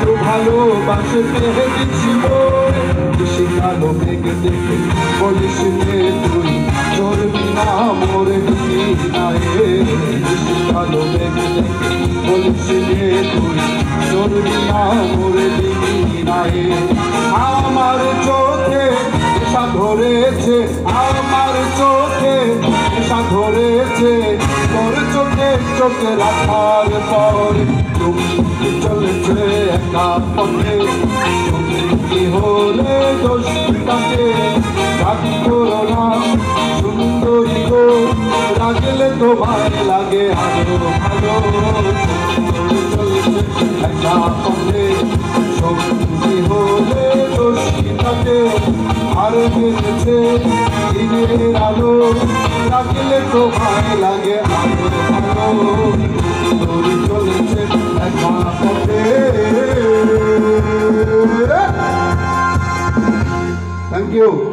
এত ভালোবাসতে গেছিল বেশি কালো মেঘে দেখে বলিস রে তুই চলবি না মোরে না হে বেশি কালো মেঘে দেখে বলিস রে তুই চলবি না মোরে না হে আমার চোখে নেশা ধরেছে আমার চোখে নেশা ধরেছে তোর চোখে চোখে রাখার পর তুমি চলেছে একা পথে তুমি হলে দোষ তাকে রাগ করো না সুন্দরী গো রাগলে তোমায় লাগে আরো ভালো চলেছে একা পথে সঙ্গী হলে দোষ তাকে আর বেঁচেছে দিনের আলো রাগলে তোমায় লাগে আরো ভালো চলেছে একা পথে। Thank you.